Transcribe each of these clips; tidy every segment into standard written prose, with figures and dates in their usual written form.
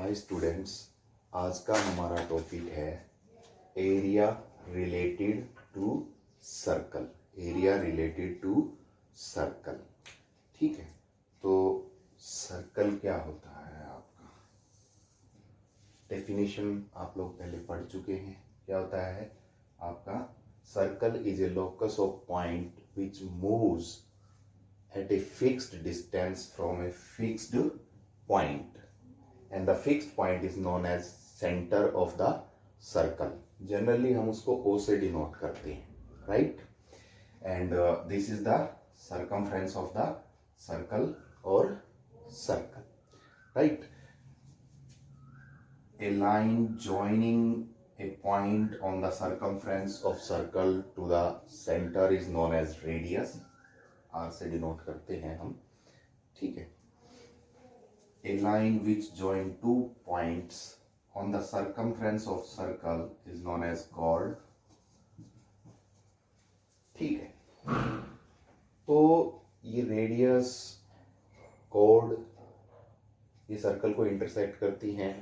Hi students, आज का हमारा टॉपिक है area related to circle. Area related to circle, ठीक है। तो सर्कल क्या होता है, आपका डेफिनेशन आप लोग पहले पढ़ चुके हैं। क्या होता है आपका? Circle is a locus of point which moves at a fixed distance from a fixed point, and the fixed point is known as center of the circle. Generally हम उसको O से डिनोट करते हैं, right? And this is the circumference of the circle or circle, right? A line joining a point on the circumference of circle to the center is known as radius. R से denote करते हैं हम, ठीक है। A line which join two points on the circumference of circle is known as chord, ठीक है। तो ये रेडियस, chord ये सर्कल को इंटरसेक्ट करती हैं,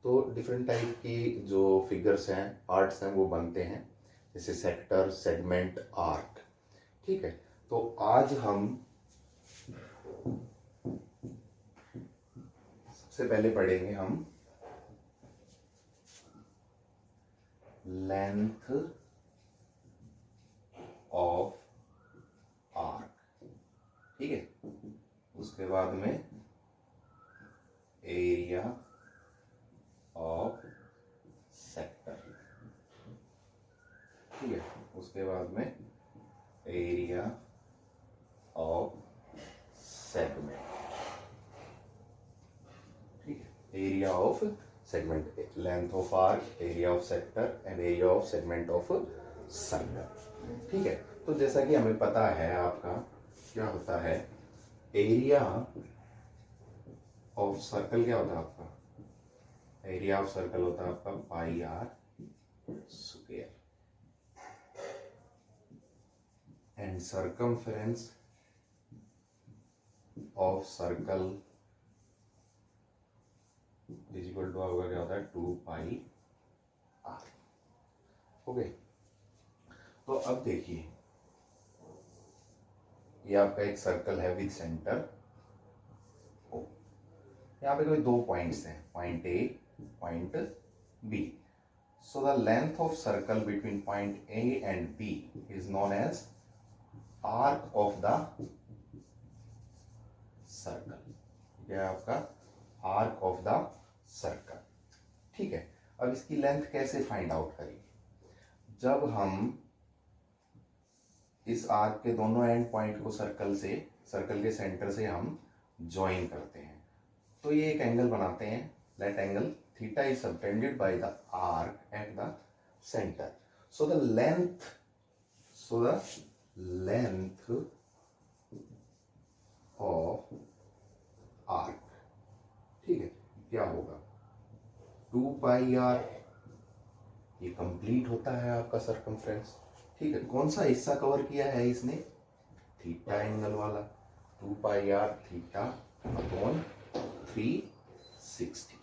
तो डिफरेंट टाइप की जो फिगर्स हैं, पार्ट्स हैं, वो बनते हैं, जैसे सेक्टर, सेगमेंट, आर्क, ठीक है। तो आज हम सबसे पहले पढ़ेंगे हम लेंथ ऑफ आर्क, ठीक है। उसके बाद में एरिया ऑफ सेक्टर, ठीक है। उसके बाद में एरिया ऑफ सेगमेंट, ठीक है। Area of segment, length of arc, area of sector and area of segment of circle, ठीक है। तो जैसा कि हमें पता है, आपका क्या होता है, एरिया ऑफ सर्कल क्या होता है आपका? एरिया ऑफ सर्कल होता है आपका pi r square, and circumference of circle is equal to आपका क्या होता है 2 पाई आर। ओके, तो अब देखिए, ये आपका एक सर्कल है विद सेंटर ओ। यहाँ पे कोई दो पॉइंट्स हैं, point A, point B. So the length of circle between point A and B is known as arc of the circle. यह है आपका आर्क ऑफ द सर्कल, ठीक है। अब इसकी लेंथ कैसे फाइंड आउट करेंगे? जब हम इस आर्क के दोनों एंड पॉइंट को सर्कल के सेंटर से हम ज्वाइन करते हैं, तो ये एक एंगल बनाते हैं। Let angle theta is subtended by the arc at the centre. So the length of arc, ठीक है, क्या होगा? 2 पाई आर, ये कंप्लीट होता है आपका सर्कमफ्रेंस, ठीक है। कौन सा हिस्सा कवर किया है इसने? थीटा एंगल वाला। 2 पाई आर थीटा अपॉन 360,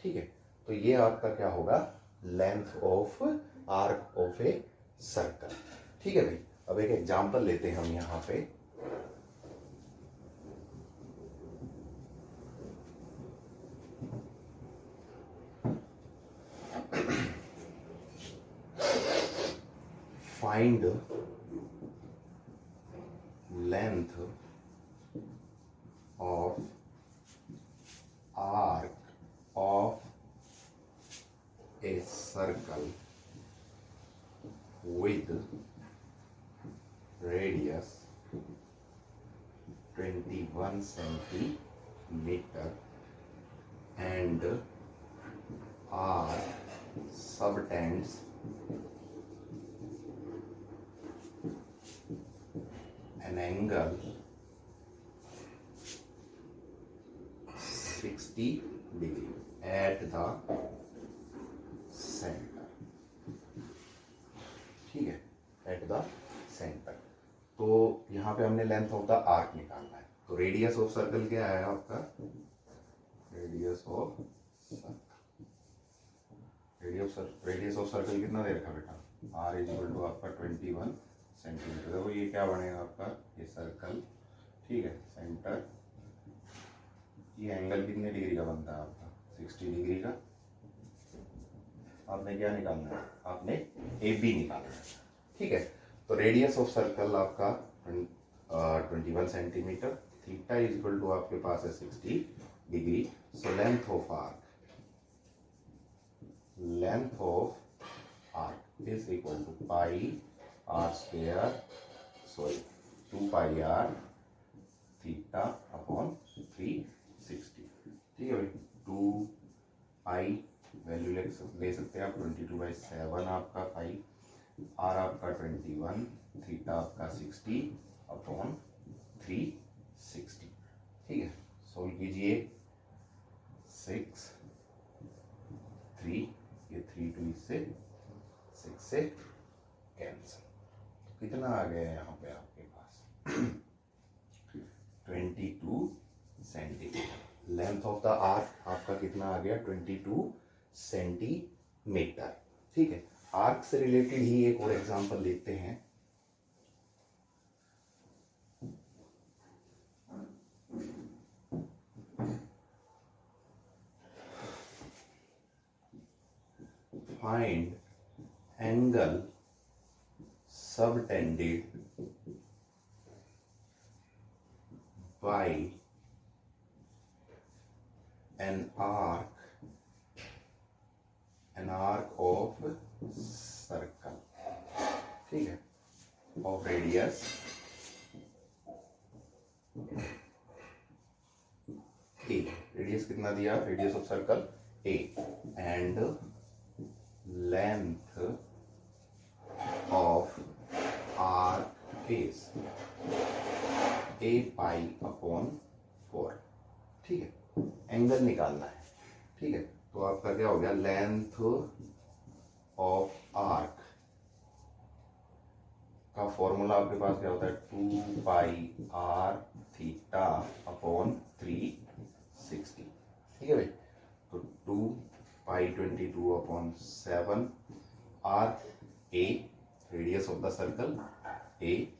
ठीक है। तो ये आपका क्या होगा? Length of arc of a circle, ठीक है भाई। अब एक एग्जांपल लेते हैं हम यहाँ पे। Find length of arc of a circle with radius 21 centimeter and R subtends an angle 60 degree at the center, ठीक है, एट द सेंटर। तो यहाँ पे हमने लेंथ ऑफ द आर्क निकालना है। तो रेडियस ऑफ सर्कल क्या है आपका? Radius of radius of circle कितना दे रखा बेटा, r इज इक्वल टू आपका 21 सेंटीमीटर। देखो ये क्या बनेगा आपका, ये सर्कल, ठीक है, सेंटर, ये एंगल कितने डिग्री का बनता है आपका, 60 डिग्री का। आपने क्या निकालना है, आपने ए बी निकालना है, ठीक है। तो रेडियस ऑफ सर्कल आपका 21 centimetre, theta is equal to आपके पास है 60 degree. So length of arc is equal to pi r square, sorry 2 pi r theta upon 360, ठीक है भाई। 2 पाई वैल्यू ले सकते हैं आप 22/7 आपका पाई, आर आपका 21, थीटा आपका 60 अपॉन 360, ठीक है। सोल्व कीजिए, 6 3, ये 3 2 इससे 6 से कैंसिल, कितना आ गया यहाँ पे आपके पास 22 centimetre. Length of the arc आपका कितना आ गया, 22 सेंटीमीटर, ठीक है। आर्क से रिलेटेड ही एक और एग्जांपल लेते हैं। Find angle subtended by an arc of circle, ठीक है, of radius a, रेडियस कितना दिया, radius of circle a, and length of arc is a pi upon 4, ठीक है। एंगल निकालना है, ठीक है। तो आपका क्या हो गया, लेंथ ऑफ आर्क का फॉर्मूला आपके पास क्या होता है, 2 पाई आर थीटा अपॉन 360, ठीक है भाई। तो 2 pi 22 upon 7, r a radius of the circle a,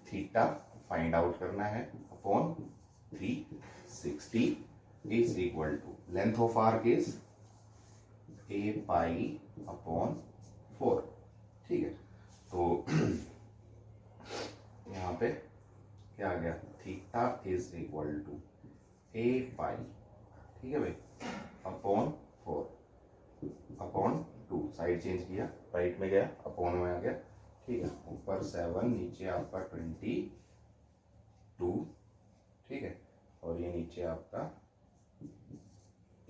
theta find out करना है upon 360 is equal to length of arc is a pi upon 4, ठीक है। तो यहाँ पे क्या आ गया, theta is equal to a pi, ठीक है भाई, अपॉन 4 अपॉन 2, साइड चेंज किया, राइट में गया, अपॉन में आ गया, ठीक है। ऊपर 7, नीचे आपका 22, ठीक है, और ये नीचे आपका a,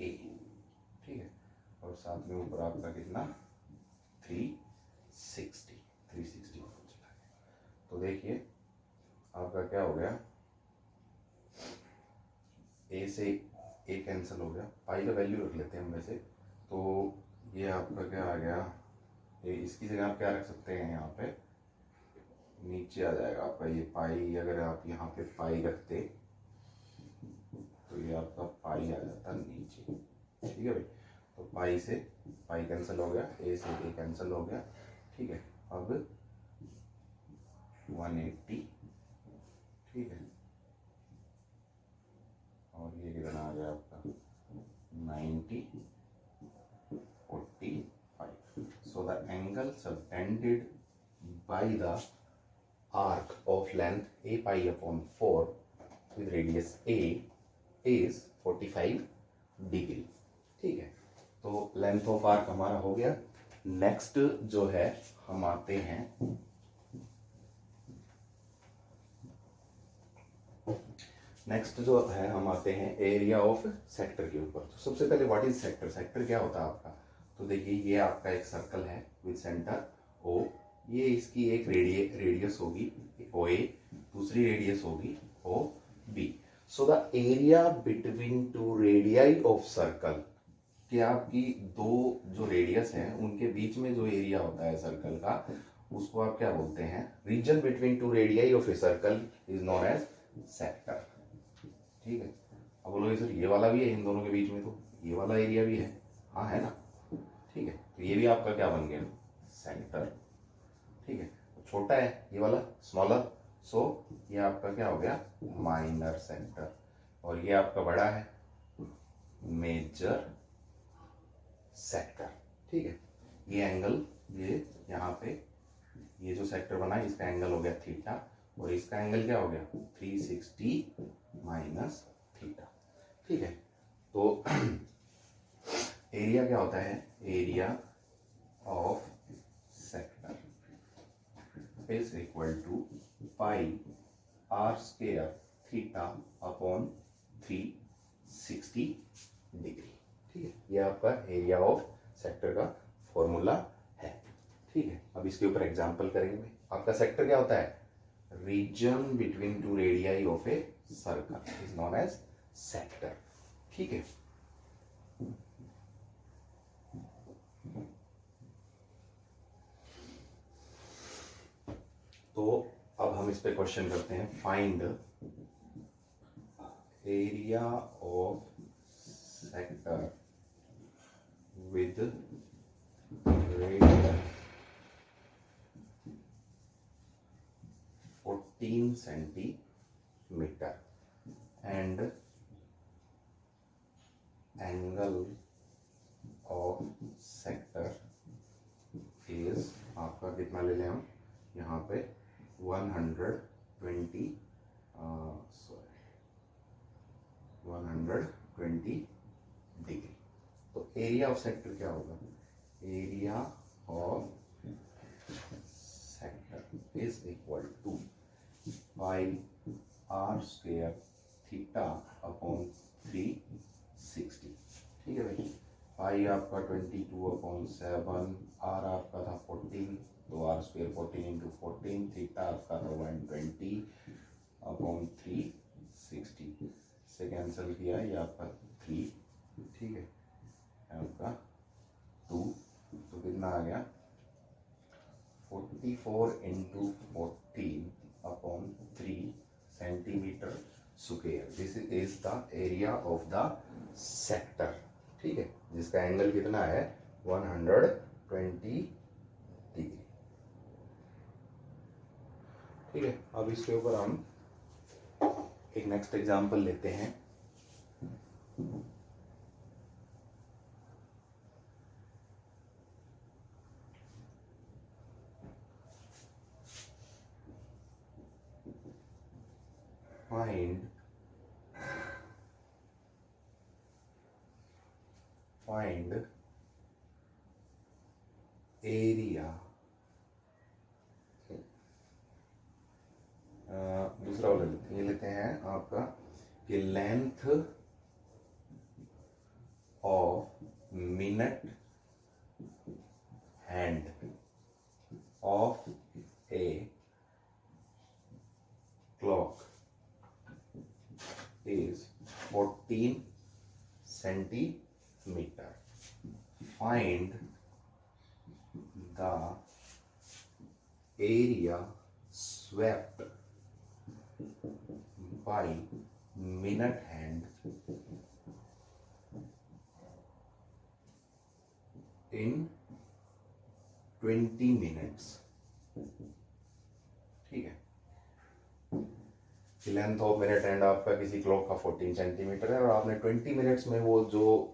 ठीक है, और साथ में ऊपर आपका कितना 360 चला गया। तो देखिए आपका क्या हो गया, a से a कैंसिल हो गया, पाई का वैल्यू रख लेते हैं हम वैसे। तो ये आपका क्या आ गया, ये इसकी जगह आप क्या रख सकते हैं, यहाँ पे नीचे आ जाएगा आपका ये पाई। अगर आप यहाँ पे पाई रखते तो ये आपका पाई आ जाता नीचे, ठीक है भाई। तो पाई से पाई कैंसिल हो गया, ए से ए कैंसिल हो गया, ठीक है। अब 180, ठीक है, और ये कितना आ गया आपका 90 45। सो the angle subtended by the arc of length a pi upon 4 with radius a is 45 degree, ठीक है। तो लेंथ ऑफ आर्क हमारा हो गया। नेक्स्ट जो है हम आते हैं एरिया ऑफ सेक्टर के ऊपर। तो सबसे पहले व्हाट इज सेक्टर, सेक्टर क्या होता है आपका। तो देखिए ये आपका एक सर्कल है विद सेंटर ओ, ये इसकी एक रेडियस होगी ओ ए, दूसरी रेडियस होगी O B. So the area between two radii of circle, कि आपकी दो जो रेडियस हैं उनके बीच में जो एरिया होता है सर्कल का, उसको आप क्या बोलते हैं, region between two radii of a circle is known as sector, ठीक है। अब बोलोगे सर ये वाला भी है इन दोनों के बीच में, तो ये वाला एरिया भी है, हाँ है ना, ठीक है, तो ये भी आपका क्या बन गया, सेंटर, ठीक है। छोटा है ये वाला, स्मॉलर, सो ये आपका क्या हो गया, माइनर सेक्टर, और ये आपका बड़ा है, मेजर सेक्टर, ठीक है। ये एंगल, ये यहाँ पे ये जो सेक्टर बना है इसका एंगल हो गया थीटा, और इसका एंगल क्या हो गया 360 माइनस थीटा, ठीक है। तो एरिया क्या होता है, area of sector is equal to pi r square theta upon 360 degree, ठीक है। ये आपका एरिया ऑफ सेक्टर का फॉर्मूला है, ठीक है। अब इसके ऊपर एग्जांपल करेंगे। आपका सेक्टर क्या होता है, region between two radii of a circle is known as sector, ठीक है। तो अब हम इस पे क्वेश्चन करते हैं, find area of sector with radius 14 centimetre and angle of sector is, आपका कितना ले लें हम यहाँ पे 120 डिग्री। तो एरिया ऑफ सेक्टर क्या होगा, area of sector is equal to pi r square theta upon 360, ठीक है भाई। पाई आपका 22/7, आर आपका था 14, तो आर स्क्वायर 14 इंटू 14, थीटा आपका था 120/360 से कैंसिल किया, ये आपका 3, ठीक है, आपका 2, तो कितना आ गया 44 into 14/3 centimetre square. This is the area of the sector, ठीक है, जिसका एंगल कितना है 120 डिग्री, ठीक है। अब इसके ऊपर हम एक नेक्स्ट एग्जांपल लेते हैं। फाइंड एरिया, दूसरा वाला लेते हैं, ये लेते हैं आपका कि length of minute hand of a clock is 14 centimeter. Find the area swept by minute hand in 20 minutes, ठीक है। लेंथ ऑफ मिनट हैंड आपका किसी क्लॉक का 14 सेंटीमीटर है, और आपने 20 मिनट्स में वो जो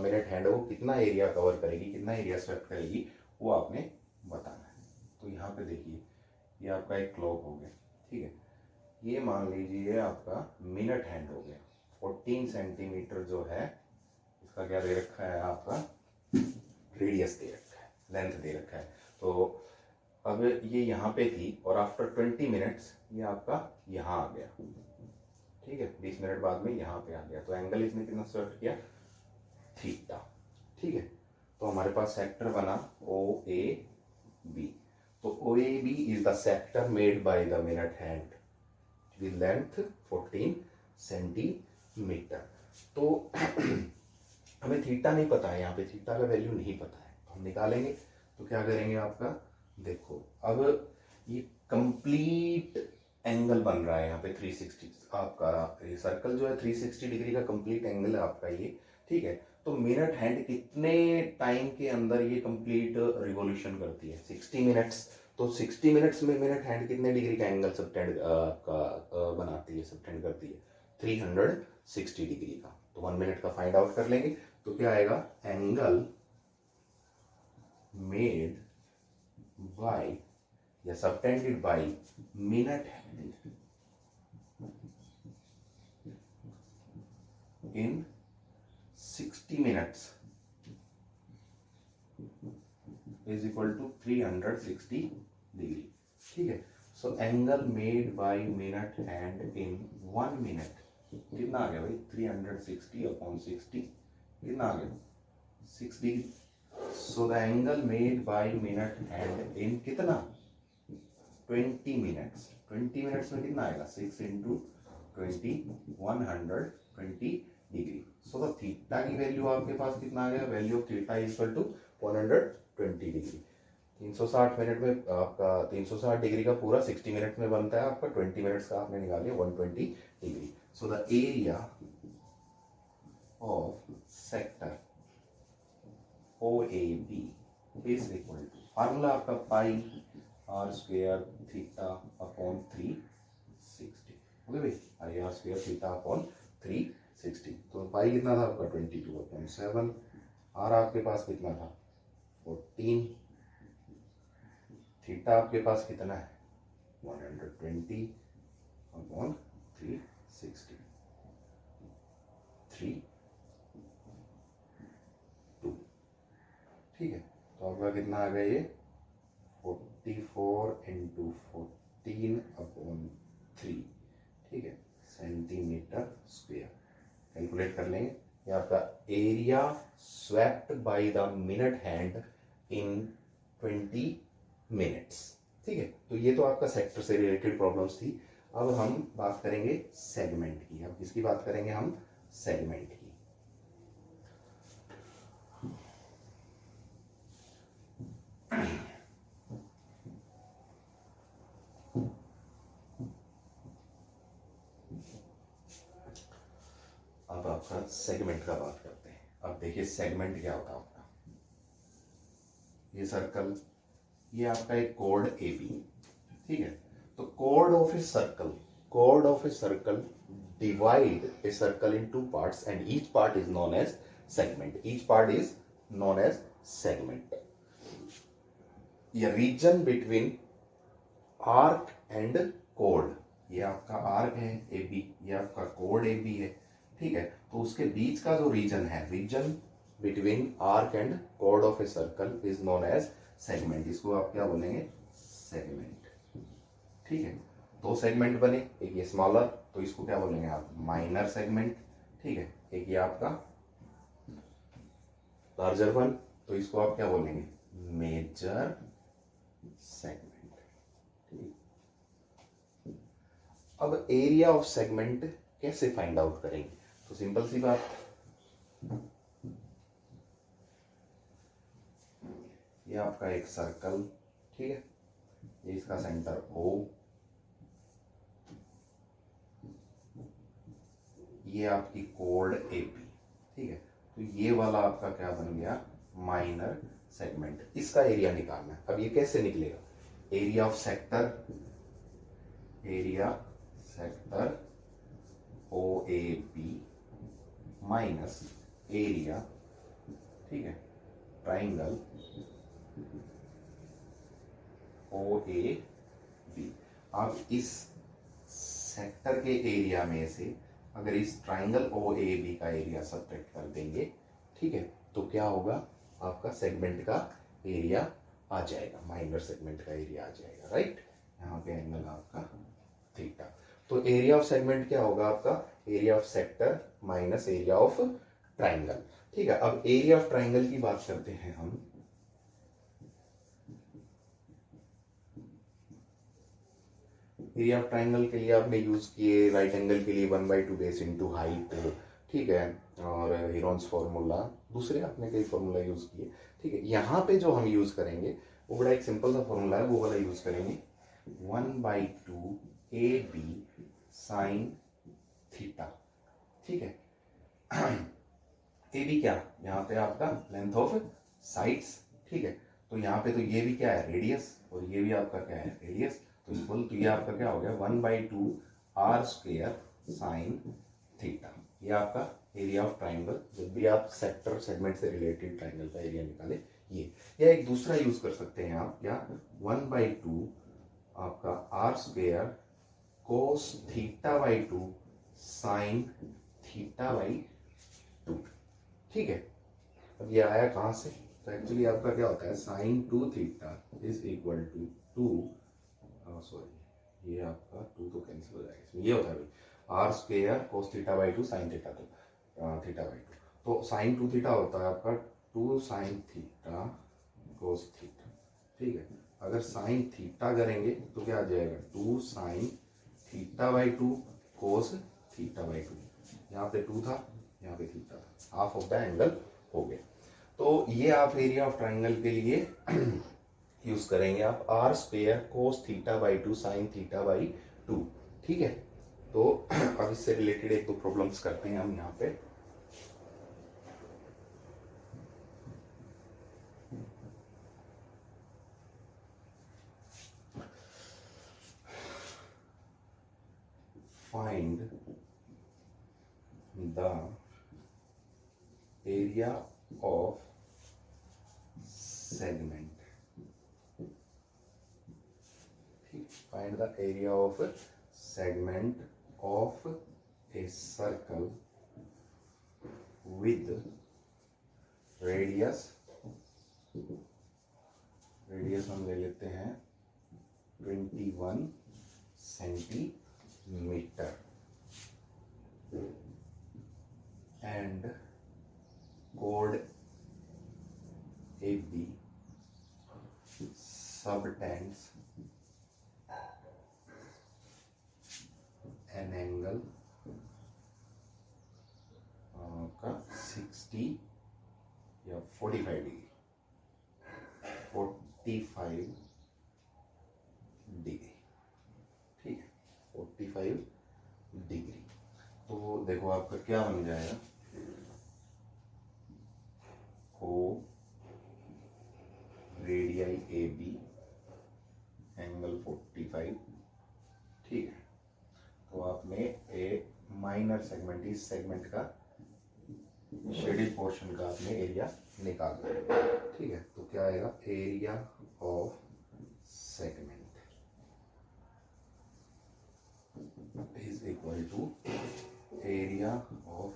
मिनट हैंड है वो कितना एरिया कवर करेगी, कितना एरिया स्वेप्ट करेगी, वो आपने बताना है। तो यहाँ पे देखिए, ये आपका एक क्लॉक हो गया, ठीक है। ये मान लीजिए आपका मिनट हैंड हो गया, 14 सेंटीमीटर जो है इसका क्या दे रखा है, आपका रेडियस दे रखा है, लेंथ दे रखा है। तो अब ये यहाँ पे थी और आफ्टर 20 मिनट्स ये आपका यहाँ आ गया, ठीक है, 20 मिनट बाद में यहाँ पे आ गया, तो एंगल इसने कितना स्वेप्ट किया, थीटा, ठीक है। तो हमारे पास सेक्टर बना OAB, तो OAB is the sector made by the minute hand with length 14 centimetre. तो हमें थीटा नहीं पता है, यहाँ पे थीटा का वैल्यू नहीं पता है, तो हम निकालेंगे। तो क्या करेंगे, आपका देखो अब ये कंप्लीट एंगल बन रहा है यहाँ पे 360, आपका ये सर्कल जो है 360 डिग्री का कंप्लीट एंगल है आपका ये, ठीक है। तो मिनट हैंड कितने टाइम के अंदर ये कंप्लीट रिवॉल्यूशन करती है? 60 मिनट्स। तो 60 मिनट्स में मिनट हैंड कितने डिग्री का एंगल सबटेंड का बनाती है, सबटेंड करती है? 360 डिग्री का। तो 1 मिनट का फाइंड आउट कर लेंगे, तो क्या आएगा? एंगल मेड बाय या subtended bye minute hand in 60 minutes is equal to 360 degree, ठीक है। So angle made by minute hand in 1 minute कितना आ गया भाई? 360 अपॉन 60 कितना आ गया? 6 degree. So the angle made by minute hand in कितना? 20 मिनट्स। 20 मिनट्स में कितना आएगा? 6 into 20 120 degree. So the theta की वैल्यू आपके पास कितना आ गया? Value of theta is equal to 120 degree. 360 minute में आपका 360 डिग्री का पूरा 60 मिनट में बनता है आपका, 20 मिनट्स का आपने निकाल लिया 120 degree. So the area of sector OAB is equal to, formula आपका pi r square theta upon 360, okay भाई, pi r square theta upon 360। तो पाई कितना था आपका? 22/7। आर आपके पास कितना था? 14। थीटा आपके पास कितना है? 120 अपॉन 360, 3 2, ठीक है। तो आपका कितना आ गया ये? 44 इंटू 14 अपॉन 3, ठीक है, सेंटीमीटर स्क्वायर। कैलकुलेट कर लेंगे। ये आपका area swept by the minute hand in 20 minutes, ठीक है। तो ये तो आपका सेक्टर से रिलेटेड प्रॉब्लम्स थी। अब हम बात करेंगे सेगमेंट की। अब किसकी बात करेंगे हम? सेगमेंट की। अब आपका सेगमेंट का बात करते हैं। अब देखिए सेगमेंट क्या होता है आपका। ये सर्कल, ये आपका एक कोड AB, ठीक है। तो कोड of a circle divide a circle in 2 parts and each part is known as segment. ये रीजन बिटवीन आर्क एंड कोड, ये आपका आर्क है AB, ये आपका कोड AB है, ठीक है। तो उसके बीच का जो रीजन है, रीजन बिटवीन आर्क एंड कोड of a circle is known as segment. इसको आप क्या बोलेंगे? सेगमेंट, ठीक है। 2 सेगमेंट बने, एक ये स्मॉलर, तो इसको क्या बोलेंगे आप? माइनर सेगमेंट, ठीक है। एक ये आपका लार्जर वन, तो इसको आप क्या बोलेंगे? मेजर सेगमेंट, ठीक। अब एरिया ऑफ सेगमेंट कैसे फाइंड आउट करेंगे? तो सिंपल सी बात, ये आपका एक सर्कल, ठीक है, ये इसका सेंटर O, ये आपकी कोड AB, ठीक है। तो ये वाला आपका क्या बन गया? Minor segment. इसका एरिया निकालना है। अब ये कैसे निकलेगा? Area of sector OAB minus area, ठीक है, ट्राइंगल OAB। आप इस सेक्टर के एरिया में से अगर इस ट्राइंगल OAB का एरिया सब्ट्रैक्ट कर देंगे, ठीक है, तो क्या होगा? आपका सेगमेंट का एरिया आ जाएगा, माइनर सेगमेंट का एरिया आ जाएगा, राइट। यहाँ पे एंगल आपका थीटा। तो एरिया ऑफ सेगमेंट क्या होगा आपका? Area of sector minus area of triangle, ठीक है। अब एरिया ऑफ ट्राइंगल की बात करते हैं हम। एरिया ऑफ ट्राइंगल के लिए आपने यूज किए राइट एंगल के लिए 1/2 बेस इनटू हाइट, ठीक है, और हीरोन्स फॉर्मूला, दूसरे आपने कई फॉर्मूला यूज किए, ठीक है। यहाँ पे जो हम यूज करेंगे वो बड़ा एक सिंपल सा फॉर्मूला है, वो वाला यूज करेंगे। 1/2 ए बी साइन थीटा, ठीक है। ए बी क्या, यहाँ पे आपका लेंथ ऑफ साइड्स, ठीक है। तो यहाँ पे तो ये भी क्या है, रेडियस, और ये भी आपका क्या है, रेडियस। तो इक्वल, तो ये आपका क्या हो गया, 1/2 आर स्क्वेयर साइन थीटा। ये आपका एरिया ऑफ ट्राइंगल, जब भी आप सेक्टर सेगमेंट से रिलेटेड ट्राइंगल का एरिया निकाले ये। या एक दूसरा यूज कर सकते हैं आप, क्या, 1/2 आपका r square cos theta by 2 sine theta by 2, ठीक है। अब ये आया कहाँ से, तो एक्चुअली आपका क्या होता है, sine 2 theta is equal to 2, sorry ये आपका 2 तो कैंसिल हो जाएगा इसमें, ये होता है भाई r square cos theta by 2 sine theta, तो थीटा बाई 2, तो साइन 2 थीटा होता है आपका 2 साइन थीटा कोस थीटा, ठीक है। अगर साइन थीटा करेंगे तो क्या आ जाएगा, 2 sine theta by 2 cos theta by 2, यहाँ पे 2 था, यहाँ पे थीटा था, हाफ ऑफ द एंगल हो गया। तो ये आप एरिया ऑफ ट्राइंगल के लिए यूज करेंगे आप, r square cos theta by 2 sine theta by 2, ठीक है। तो अब इससे रिलेटेड एक दो प्रॉब्लम्स करते हैं हम यहाँ पे। Find the area of segment, find the area of segment of a circle with radius हम ले लेते हैं 21 centimetre and chord AB subtends an angle का 60 या 45 डिग्री, 45 डिग्री, ठीक है, 45 डिग्री। तो देखो आपका क्या बन जाएगा, ओ रेडियाई ए बी एंगल 45, ठीक है। तो आपने ए माइनर सेगमेंट, इस सेगमेंट का शेडेड पोर्शन का आपने एरिया निकाल दिया, ठीक है। तो क्या आएगा, area of segment is equal to area of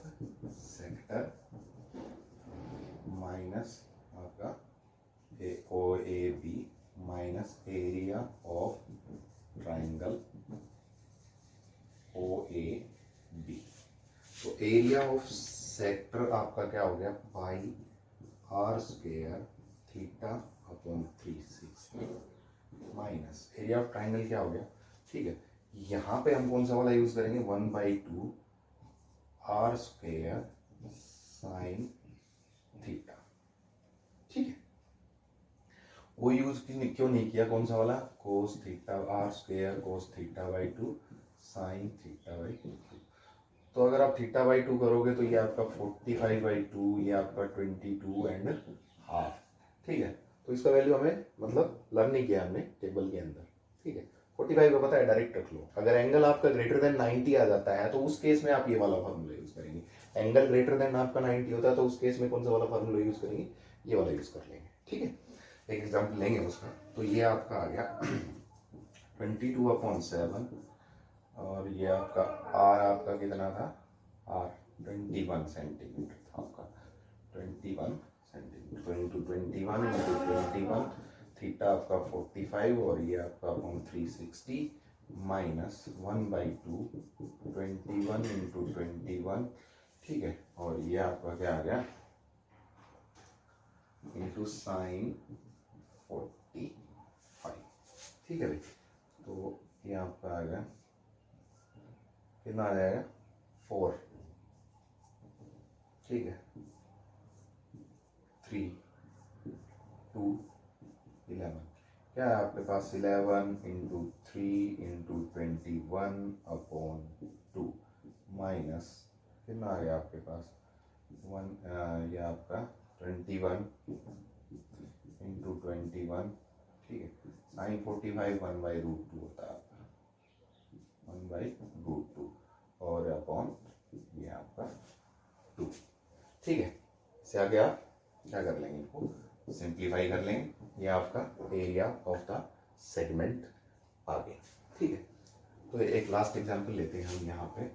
sector minus आपका O A B minus area of triangle O A B. तो एरिया ऑफ सेक्टर आपका क्या हो गया, pi r square theta upon 360 minus area of triangle क्या हो गया, ठीक है। यहाँ पे हम कौन सा वाला यूज करेंगे, 1/2 आर स्क्वेयर साइन थीटा, ठीक है। वो यूज क्यों नहीं किया, कौन सा वाला, cos theta r square cos theta by 2 sine theta by 2। तो अगर आप थीटा बाई 2 करोगे तो ये आपका 45/2, ये आपका 22 एंड हाफ, ठीक है। तो इसका वैल्यू हमें मतलब लर्न नहीं किया हमने टेबल के अंदर, ठीक है। 45 को पता है, डायरेक्ट रख लो। अगर एंगल आपका ग्रेटर देन 90 आ जाता है तो उस केस में आप ये वाला फार्मूला यूज करेंगे। एंगल ग्रेटर देन आपका 90 होता है तो उस केस में कौन सा वाला फार्मूला यूज करेंगे, ये वाला यूज कर लेंगे, ठीक है। एक एग्जाम्पल लेंगे उसका, तो ये आपका आ गया 22/7 और ये आपका आर आपका कितना था, आर 21 सेंटीमीटर था आपका, 21 सेंटीमीटर, तो इंटू 21 इंटू 21, थीटा आपका 45 और ये आपका अपॉन 360 माइनस 1/2 21 इंटू 21, ठीक है। और ये आपका क्या आ गया, इंटू साइन 45, ठीक है भाई। तो ये आपका आ गया कितना आ जाएगा, 4, ठीक है, 3 2 11, क्या है आपके पास 11 इंटू 3 इंटू 21/2 माइनस कितना आ गया आपके पास ये आपका 21 इंटू 21, ठीक है। साइन 45 1/√2 होता है आपका 1/√2 और अपॉन ये आपका 2, ठीक है। इससे आगे आप क्या कर लेंगे, इनको सिंप्लीफाई कर लेंगे। ये आपका एरिया ऑफ द सेगमेंट आ गया, ठीक है। तो एक लास्ट एग्जांपल लेते हैं हम यहाँ पे।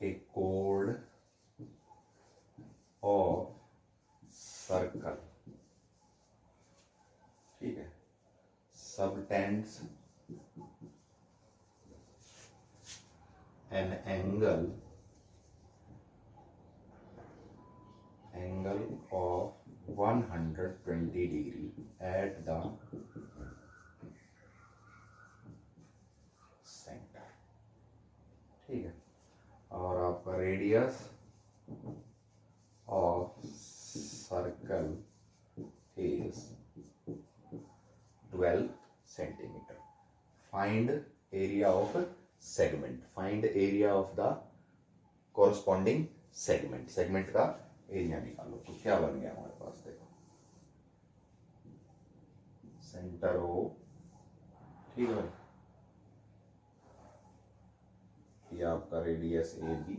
a chord of circle, ठीक है, subtends an angle of 120 degree at the center, ठीक है। और आपका radius of circle is 12 centimetre. Find area of segment, find area of the corresponding segment, segment का एरिया निकालो। तो क्या बन गया हमारे पास, देखो सेंटर ओ, ठीक है, ये आपका रेडियस ए बी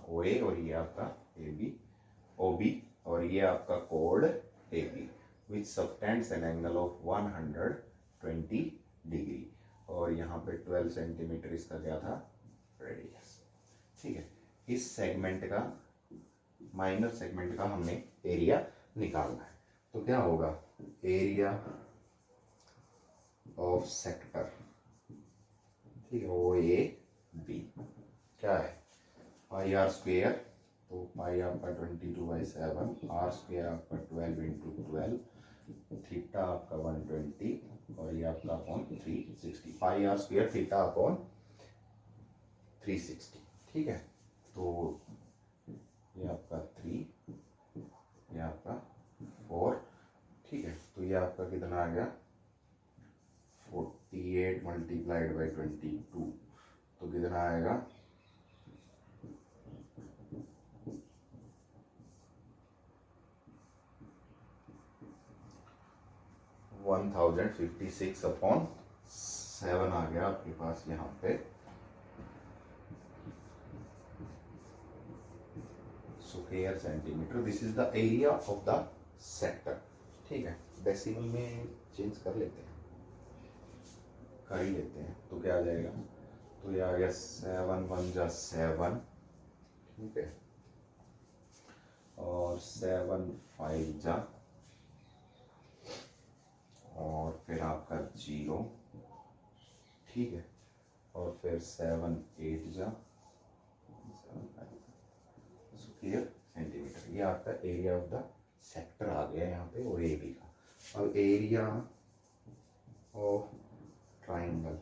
ओ ए और ये आपका ए बी ओ बी और ये आपका कोड A B which subtends an angle of 120 degree और यहाँ पे 12 सेंटीमीटर इसका क्या था, रेडियस, ठीक है। इस सेगमेंट का, माइनर सेगमेंट का हमने एरिया निकालना है। तो क्या होगा, एरिया ऑफ सेक्टर, ठीक है, ओ ए बी क्या है, पाई आर स्क्वेयर, तो पाई आपका 22/7, आर स्क्वेयर आपका 12 इंटू 12, थीटा आपका 120 और ये आपका upon 360, pi r square theta upon 360, ठीक है। तो ये आपका 3, ये आपका 4, ठीक है। तो ये आपका कितना आ गया, 48 मल्टीप्लाइड बाई 22, तो कितना आएगा, 1056/7 आ गया आपके पास यहाँ पे square centimetre. This is the area of the sector, ठीक है। डेसिमल में चेंज कर लेते हैं, कर ही लेते हैं, तो क्या आ जाएगा, तो ये आ गया 7 1 जा 7, ठीक है, और 7 5 जा, और फिर आपका 0, ठीक है, और फिर 7 8 जा स्क्वायर सेंटीमीटर। ये आपका एरिया ऑफ द सेक्टर आ गया यहाँ पे और ए बी का। अब area of triangle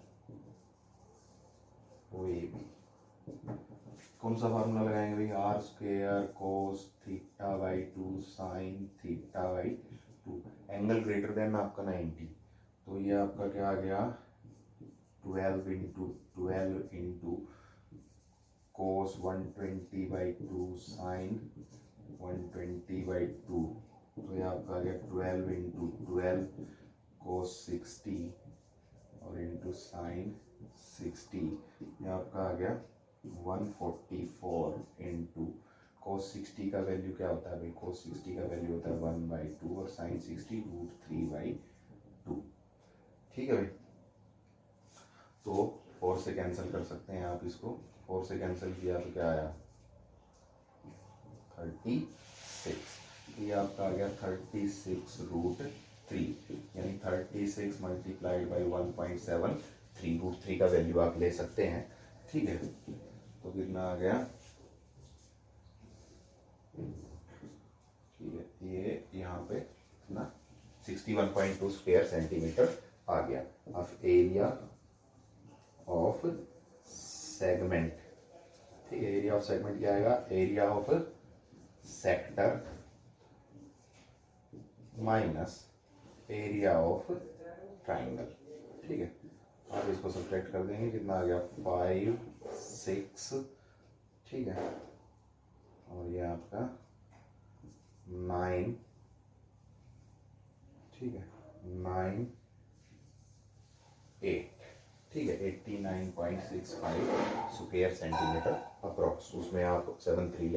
O A B, कौन सा फार्मूला लगाएंगे भाई, r square cos theta by 2 sine theta by 2, angle greater than आपका 90, तो ये आपका क्या आ गया, 12 इंटू कोस 120/2 साइन 120/2, तो ये आपका आ गया 12 इंटू 12 कोस 60 और इंटू साइन 60, ये आपका आ गया 144 इंटू कोस 60 का वैल्यू क्या होता है भाई, कोस 60 का वैल्यू होता है 1/2 और साइन 60 √3/2, ठीक है भाई। तो 4 से कैंसिल कर सकते हैं आप इसको, 4 से कैंसिल किया तो क्या आया 36, ये आपका आ गया 36√3, यानी 36 मल्टीप्लाइड बाई 1.73, √3 का वैल्यू आप ले सकते हैं, ठीक है। तो कितना आ गया ठीक है, ये यहाँ पे ना 61.2 स्क्वायर सेंटीमीटर आ गया। अब एरिया ऑफ सेगमेंट, ठीक है, एरिया ऑफ सेगमेंट क्या आएगा, area of sector minus area of triangle. ठीक है, आप इसको सब्ट्रैक्ट कर देंगे, कितना आ गया 5 6, ठीक है, और ये आपका 9, ठीक है, 9 8, ठीक है, 89.65 स्क्वायर सेंटीमीटर अप्रोक्स। उसमें आप 73 लेंगे।